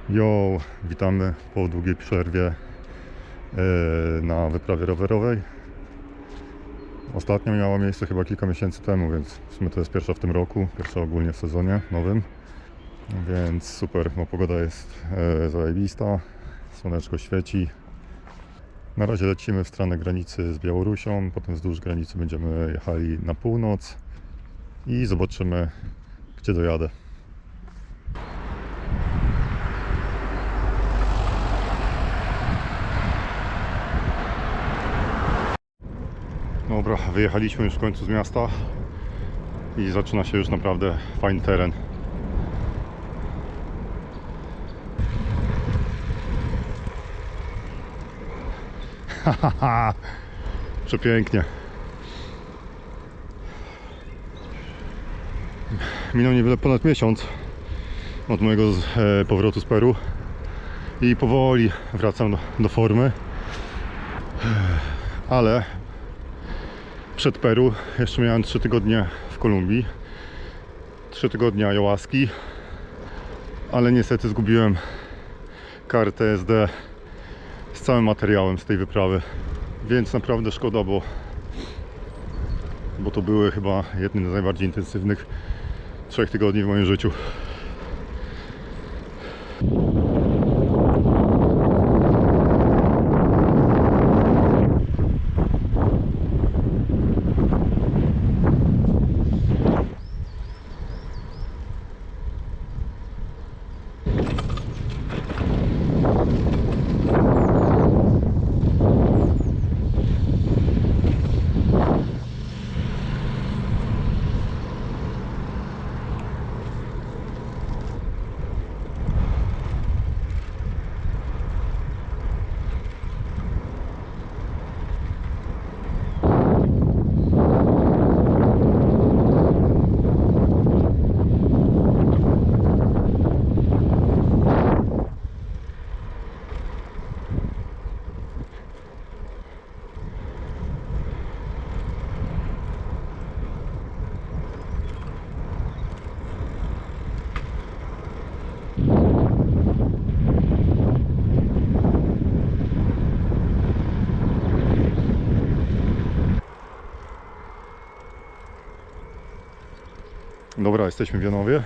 Jo, witamy po długiej przerwie na wyprawie rowerowej. Ostatnio miała miejsce chyba kilka miesięcy temu, więc w sumie to jest pierwsza w tym roku, pierwsza ogólnie w sezonie nowym. Więc super, bo pogoda jest zajebista, słoneczko świeci. Na razie lecimy w stronę granicy z Białorusią, potem wzdłuż granicy będziemy jechali na północ i zobaczymy, gdzie dojadę. Dobra, wyjechaliśmy już w końcu z miasta i zaczyna się już naprawdę fajny teren. Hahaha, przepięknie. Minął niewiele ponad miesiąc od mojego powrotu z Peru i powoli wracam do formy, ale przed Peru jeszcze miałem 3 tygodnie w Kolumbii, 3 tygodnie ayahuaski, ale niestety zgubiłem kartę SD z całym materiałem z tej wyprawy, więc naprawdę szkoda, bo to były chyba jedne z najbardziej intensywnych 3 tygodni w moim życiu. Dobra, jesteśmy w Janowie.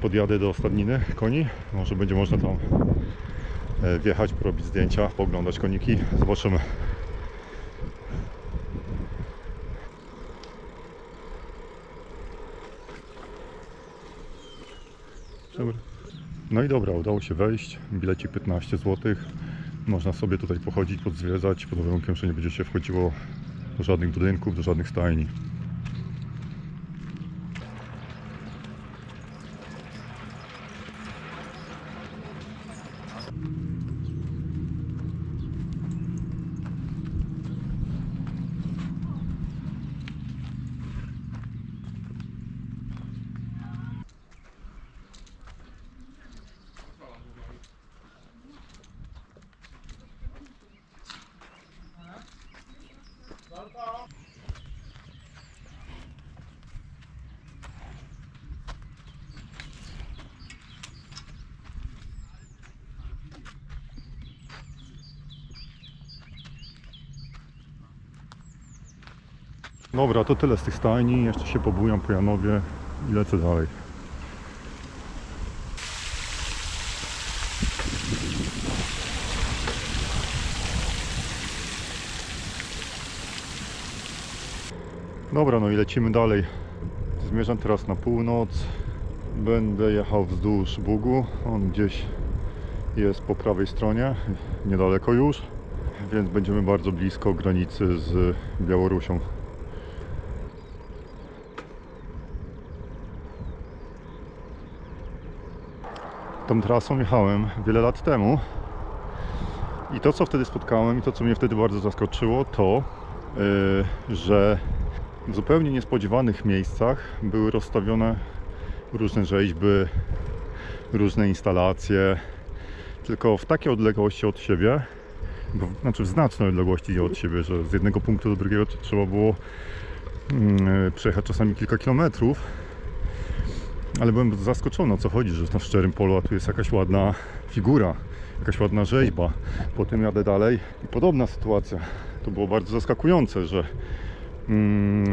Podjadę do stadniny koni. Może będzie można tam wjechać, porobić zdjęcia, pooglądać koniki. Zobaczymy. No i dobra, udało się wejść. Bilecik 15 zł. Można sobie tutaj pochodzić, podzwiedzać, pod warunkiem, że nie będzie się wchodziło do żadnych budynków, do żadnych stajni. Dobra, to tyle z tych stajni. Jeszcze się pobujam po Janowie i lecę dalej. Dobra, no i lecimy dalej. Zmierzam teraz na północ. Będę jechał wzdłuż Bugu. On gdzieś jest po prawej stronie, niedaleko już. Więc będziemy bardzo blisko granicy z Białorusią. Tą trasą jechałem wiele lat temu i to, co wtedy spotkałem i to, co mnie wtedy bardzo zaskoczyło, to że w zupełnie niespodziewanych miejscach były rozstawione różne rzeźby, różne instalacje, tylko w takiej odległości od siebie, znaczy w znacznej odległości od siebie, że z jednego punktu do drugiego trzeba było przejechać czasami kilka kilometrów. ale byłem zaskoczony, o co chodzi, że na Szczerym Polu, a tu jest jakaś ładna figura, jakaś ładna rzeźba. Potem jadę dalej i podobna sytuacja. To było bardzo zaskakujące, że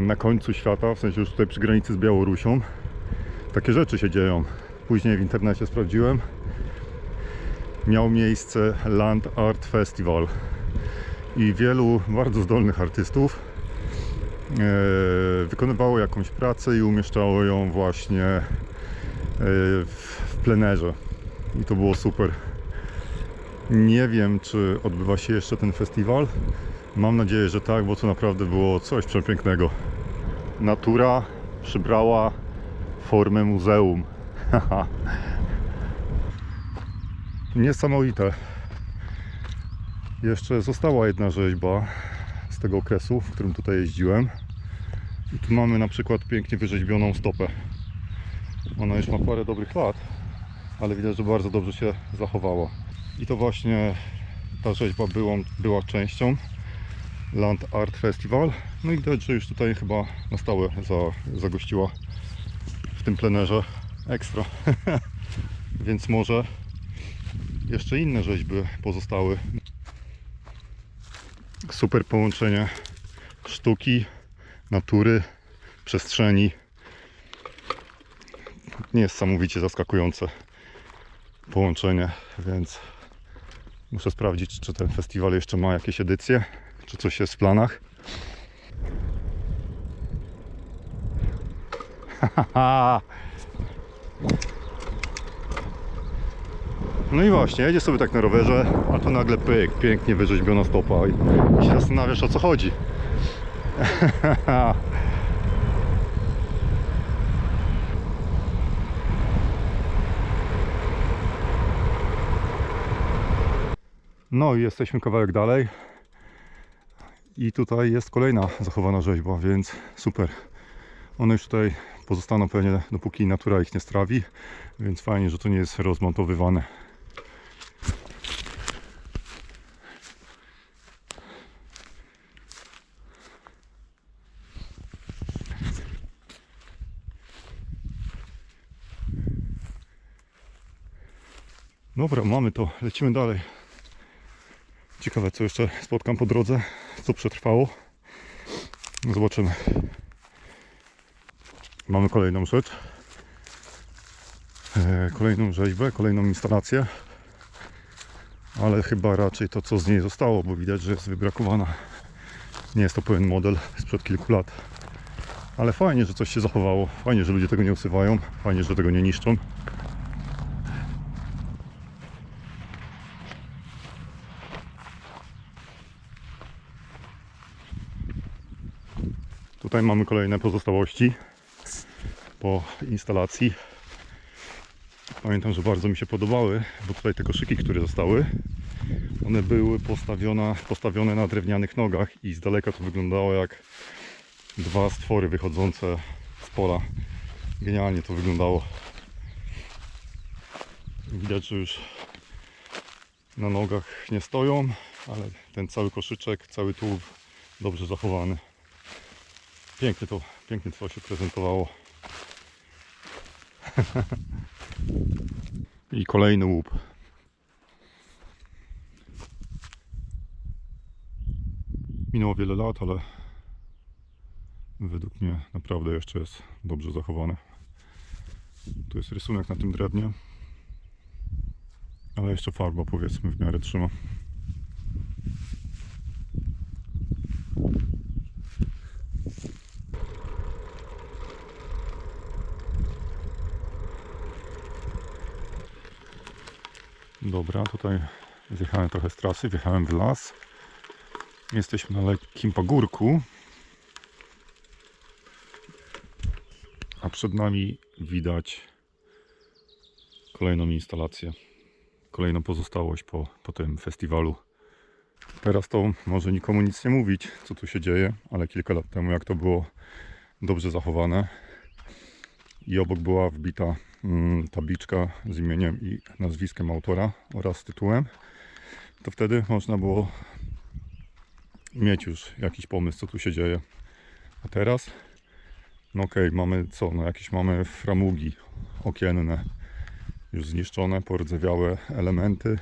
na końcu świata, w sensie już tutaj przy granicy z Białorusią, takie rzeczy się dzieją. Później w internecie sprawdziłem, miał miejsce Land Art Festival i wielu bardzo zdolnych artystów wykonywało jakąś pracę i umieszczało ją właśnie w plenerze i to było super. Nie wiem, czy odbywa się jeszcze ten festiwal. Mam nadzieję, że tak, bo to naprawdę było coś przepięknego. Natura przybrała formę muzeum. Niesamowite. Jeszcze została jedna rzeźba z tego okresu, w którym tutaj jeździłem. I tu mamy na przykład pięknie wyrzeźbioną stopę. Ona już ma parę dobrych lat, ale widać, że bardzo dobrze się zachowała. I to właśnie ta rzeźba była częścią Land Art Festival. No i widać, że już tutaj chyba na stałe zagościła w tym plenerze ekstra. Więc może jeszcze inne rzeźby pozostały. Super połączenie sztuki, natury, przestrzeni. Niesamowicie zaskakujące połączenie, więc muszę sprawdzić, czy ten festiwal jeszcze ma jakieś edycje, czy coś jest w planach. No i właśnie, jedzie sobie tak na rowerze, a tu nagle pyk, pięknie wyrzeźbiona stopa i się zastanawiasz, o co chodzi. No i jesteśmy kawałek dalej i tutaj jest kolejna zachowana rzeźba, więc super. One już tutaj pozostaną pewnie, dopóki natura ich nie strawi, więc fajnie, że to nie jest rozmontowywane. Dobra, mamy to, lecimy dalej. Ciekawe, co jeszcze spotkam po drodze, co przetrwało. Zobaczymy. Mamy kolejną rzecz, kolejną rzeźbę, kolejną instalację, ale chyba raczej to, co z niej zostało, bo widać, że jest wybrakowana. Nie jest to pełen model sprzed kilku lat, ale fajnie, że coś się zachowało, fajnie, że ludzie tego nie usuwają, fajnie, że tego nie niszczą. Tutaj mamy kolejne pozostałości po instalacji. Pamiętam, że bardzo mi się podobały, bo tutaj te koszyki, które zostały, one były postawione na drewnianych nogach i z daleka to wyglądało jak dwa stwory wychodzące z pola. Genialnie to wyglądało. Widać, że już na nogach nie stoją, ale ten cały koszyczek, cały tułów dobrze zachowany. Pięknie to się prezentowało. I kolejny łup. Minęło wiele lat, ale według mnie naprawdę jeszcze jest dobrze zachowane. Tu jest rysunek na tym drewnie, ale jeszcze farba, powiedzmy, w miarę trzyma. Dobra, tutaj zjechałem trochę z trasy, wjechałem w las. Jesteśmy na lekkim pagórku, a przed nami widać kolejną instalację, kolejną pozostałość po tym festiwalu. Teraz to może nikomu nic nie mówić, co tu się dzieje, ale kilka lat temu, jak to było dobrze zachowane i obok była wbita tabliczka z imieniem i nazwiskiem autora oraz z tytułem, to wtedy można było mieć już jakiś pomysł, co tu się dzieje. A teraz No okej, mamy co? No jakieś mamy framugi okienne już zniszczone, porzewiałe elementy,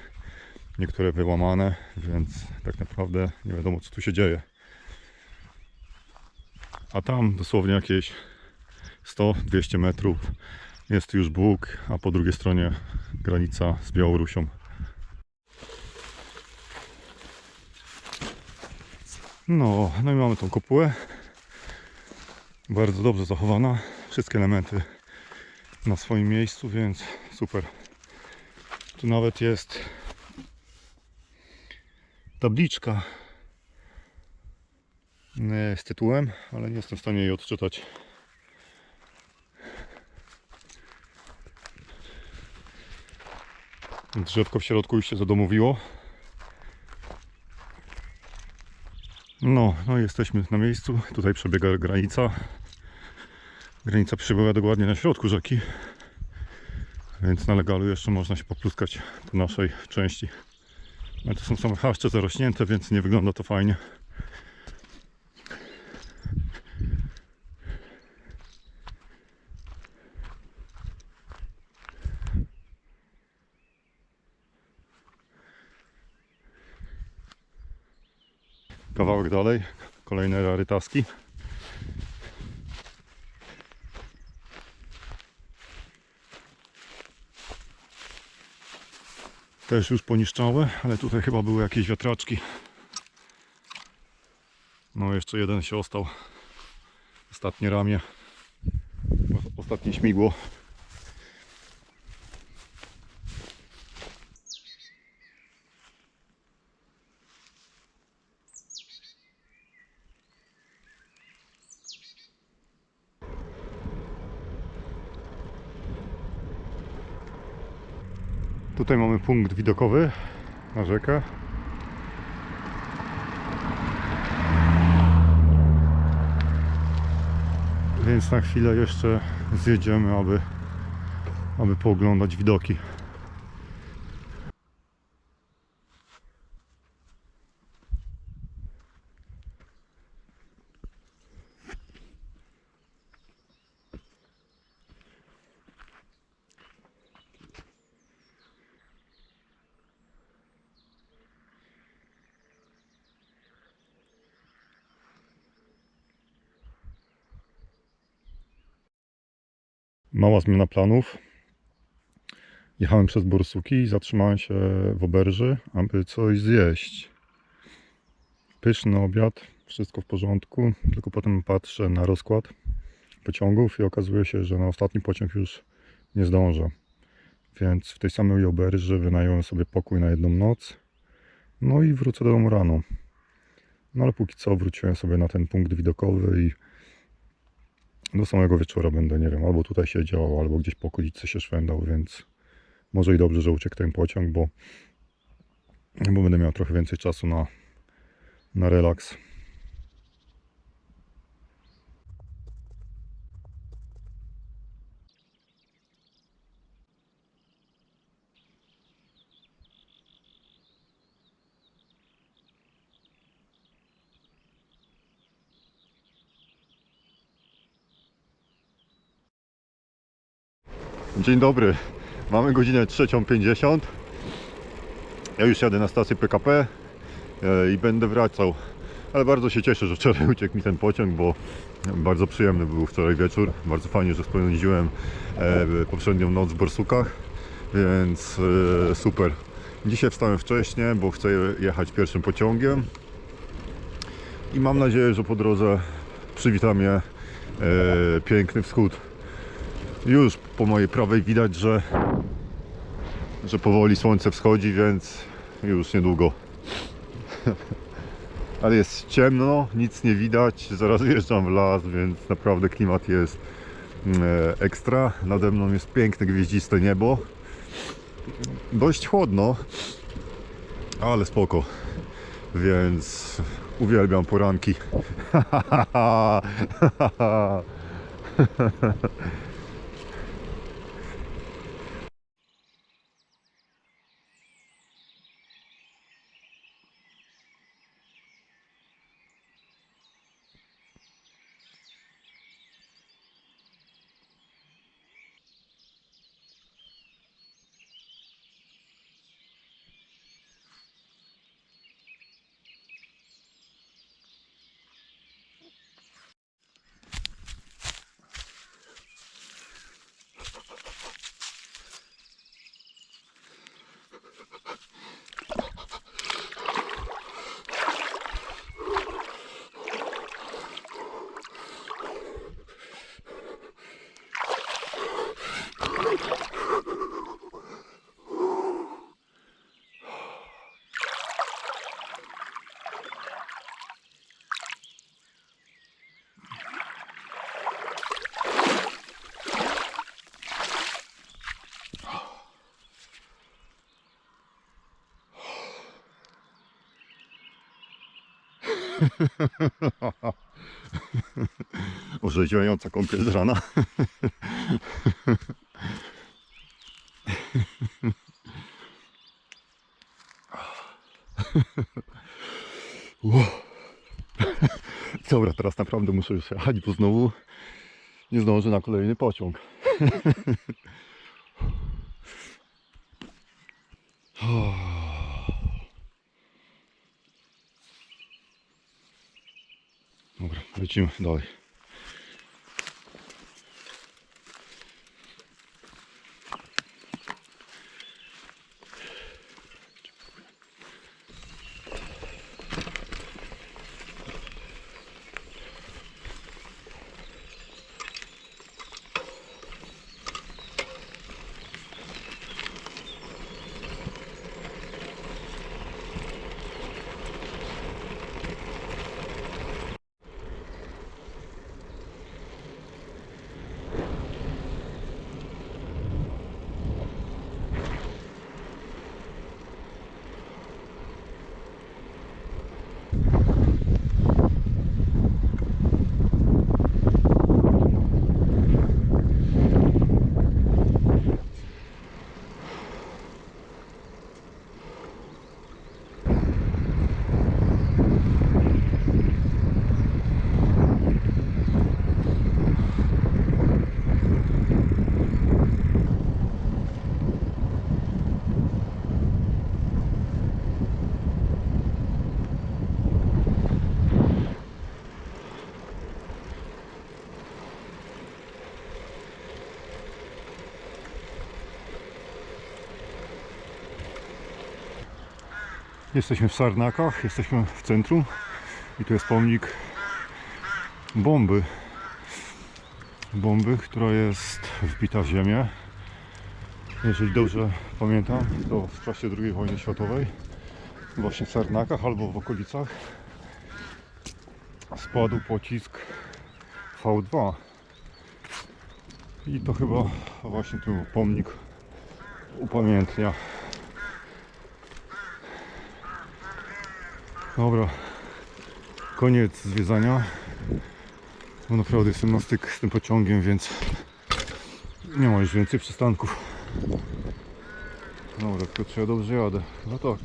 niektóre wyłamane, więc tak naprawdę nie wiadomo co tu się dzieje. A tam dosłownie jakieś 100-200 metrów jest już Bóg, a po drugiej stronie granica z Białorusią. No i mamy tą kopułę. Bardzo dobrze zachowana. Wszystkie elementy na swoim miejscu, więc super. Tu nawet jest tabliczka z tytułem, ale nie jestem w stanie jej odczytać. Drzewko w środku już się zadomowiło. No jesteśmy na miejscu. Tutaj przebiega granica. Granica przebywa dokładnie na środku rzeki. Więc na legalu jeszcze można się popluskać po naszej części. Ale to są same chaszcze zarośnięte, więc nie wygląda to fajnie. Kawałek dalej, kolejne rarytaski. Też już poniszczałe, ale tutaj chyba były jakieś wiatraczki. No jeszcze jeden się ostał. Ostatnie ramię. Ostatnie śmigło. Tutaj mamy punkt widokowy na rzekę. Więc na chwilę jeszcze zjedziemy, aby pooglądać widoki. Mała zmiana planów. Jechałem przez Borsuki i zatrzymałem się w Oberży, aby coś zjeść. Pyszny obiad, wszystko w porządku, tylko potem patrzę na rozkład pociągów i okazuje się, że na ostatni pociąg już nie zdążę. Więc w tej samej Oberży wynająłem sobie pokój na jedną noc. No i wrócę do domu rano. No ale póki co wróciłem sobie na ten punkt widokowy i do samego wieczora będę, nie wiem, albo tutaj siedział, albo gdzieś po okolicy się szwendał, więc może i dobrze, że uciekł ten pociąg, bo będę miał trochę więcej czasu na relaks. Dzień dobry, mamy godzinę 3:50. Ja już jadę na stację PKP i będę wracał. Ale bardzo się cieszę, że wczoraj uciekł mi ten pociąg, bo bardzo przyjemny był wczoraj wieczór. Bardzo fajnie, że spędziłem poprzednią noc w Borsukach, więc super. Dzisiaj wstałem wcześniej, bo chcę jechać pierwszym pociągiem i mam nadzieję, że po drodze przywita mnie piękny wschód. Już po mojej prawej widać, że powoli słońce wschodzi, więc już niedługo. Ale jest ciemno, nic nie widać, zaraz wjeżdżam w las, więc naprawdę klimat jest ekstra. Nade mną jest piękne gwieździste niebo. Dość chłodno, ale spoko, więc uwielbiam poranki. Orzeźwiająca kąpiel z rana. Dobra, teraz naprawdę muszę już jechać, bo znowu nie zdążę na kolejny pociąg. Dobra, lecimy dalej. Jesteśmy w Sarnakach, jesteśmy w centrum i tu jest pomnik bomby. Bomby, która jest wbita w ziemię. Jeżeli dobrze pamiętam, to w czasie II wojny światowej, właśnie w Sarnakach albo w okolicach, spadł pocisk V2. I to chyba właśnie tu pomnik upamiętnia. Dobra, koniec zwiedzania, bo naprawdę jestem na styk z tym pociągiem, więc nie ma już więcej przystanków. Dobra, tylko czy ja dobrze jadę? No tak.